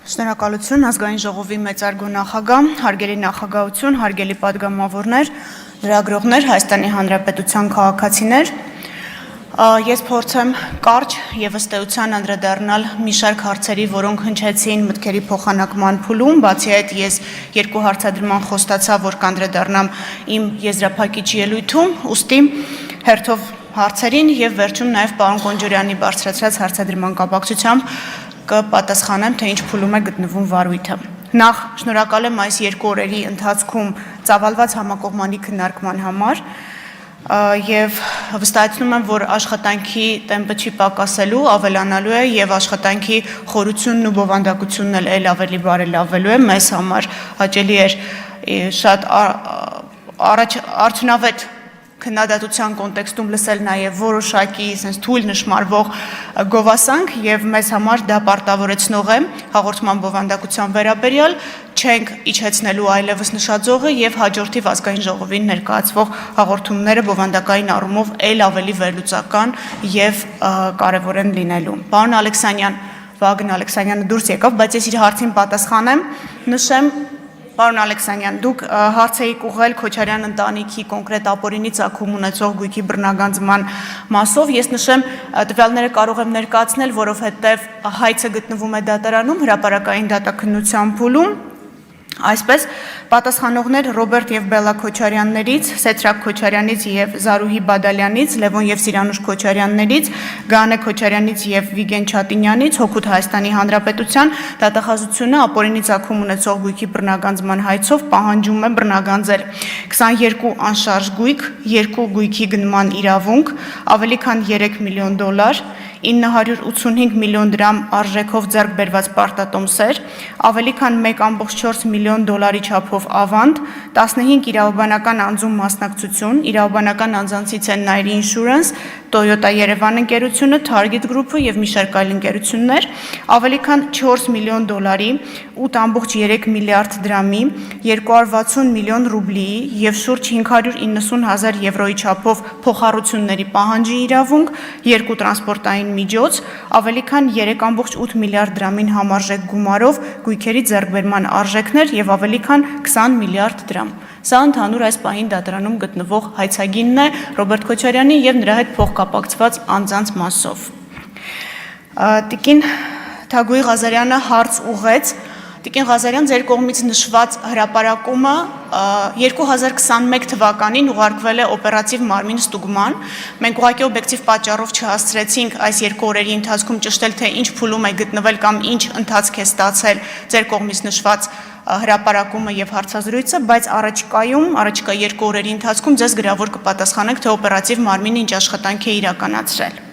Շնորհակալություն ազգային ժողովի մեծարգո նախագահ, հարգելի նախագահություն, հարգելի պատգամավորներ, լրագրողներ, Հայաստանի Հանրապետության քաղաքացիներ, ես փորձեմ կարճ եւ ըստ էության անդրադառնալ մի շարք հարցերի, որոնք հնչեցին մտքերի փոխանակման փուլում, բացի այդ ես երկու հարցադրման խոստացա, որ կանդրադառնամ իմ եզրափակիչ ելույթում, ուստի հերթով հարցերին եւ վերջում նաեւ պարոն Կոնջորյանի բարձրացրած հարցադրման կապակցությամբ կպատասխանեմ, թե ինչ փուլում է գտնվում վարույթը։ Նախ շնորհակալ եմ այս երկու օրերի ընթացքում ծավալված համակողմանի քննարկման համար եւ վստահեցնում եմ, որ աշխատանքի տեմպը չի պակասելու, ավելանալու է եւ աշխատանքի խորությունն ու բովանդակությունն էլ ավելի բարելավելու է մեզ համար։ Հաճելի էր շատ արդյունավետ քննադատության կոնտեքստում լսել նաև որոշակի թույլ նշմարվող գովասանք եւ մեզ համար դա պարտավորեցնող է հաղորդման բովանդակության վերաբերյալ, չենք իջեցնելու այլևս նշաձողը եւ հաջորդիվ ազգային ժողովին ներկայացվող հաղորդումները բովանդակային առումով ել ավելի վերլուծական եւ կարեւոր են լինելու։ Պարոն Ալեքսանյան, Վագն Ալեքսանյանը դուրս եկավ, բայց ես իր հարցին պատասխանեմ, նշեմ Պարոն Ալեքսանյան, դուք հարց եք ուղղել Քոչարյան ընտանիքի կոնկրետ ապօրինի ծագում ունեցող գույքի բռնագանձման մասով, ես նշեմ տվյալները կարող եմ ներկայացնել, որովհետև հայցը գտնվում է դատարանում հրապարակային դատաքննության փուլում, այսպես պատասխանողներ Ռոբերտ եւ Բելլա Քոչարյաններից, Սեթրակ Քոչարյանից եւ Զարուհի Բադալյանից, Լևոն եւ Սիրանուշ Քոչարյաններից, Գանե Քոչարյանից եւ Վիգեն Չատինյանից, Հօգուտ Հայաստանի Հանրապետության դատախազությունը ապօրինի ծագում ունեցող գույքի բռնագանձման հայցով պահանջում է բռնագանձել 22 անշարժ գույք, 2 գույքի գնման իրավունք, ավելի քան $3 միլիոն, 985 միլիոն դրամ արժեքով ձեռք բերված պարտատոմսեր, ավելի քան $1.4 միլիոն չափով ավանդ, 15 իրավաբանական անձում մասնակցություն, իրավաբանական անձանցից են Nairi Insurance, Toyota Երևան ընկերությունը, Target Group-ը եւ մի շարք այլ ընկերություններ, ավելի քան $4 միլիոն, 8.3 միլիարդ դրամի, 260 միլիոն ռուբլիի եւ շուրջ 590,000 եվրոյի չափով փոխառությունների պահանջի իրավունք, 2 տրանսպորտային միջոց, ավելի քան 3.8 միլիարդ դրամին համարժեք գումարով գույքերի ձեռքբերման արժեքներ եւ ավելի քան 20 միլիարդ դրամ։ Սա ընդհանուր այս պահին դատարանում գտնվող հայցագինն է Ռոբերտ Քոչարյանի եւ նրա հետ փոխկապակցված անձանց մասով։ Տիկին Թագուհի Ղազարյանը հարց ուղղեց Տիկին Ղազարյան, ձեր կողմից նշված հրապարակումը 2021 թվականին ուղարկվել է օպերատիվ մարմին ստուգման։ Մենք ուղղակի օբյեկտիվ պատճառով չհասցրեցինք այս երկու օրերի ընթացքում ճշտել, թե ինչ փուլում է գտնվել կամ ինչ ընթացք է ստացել ձեր կողմից նշված հրապարակումը եւ հարցազրույցը, բայց առաջիկա երկու օրերի ընթացքում ձեզ գրավոր կպատասխանենք, թե օպերատիվ մարմինը ինչ աշխատանք է իրականացրել։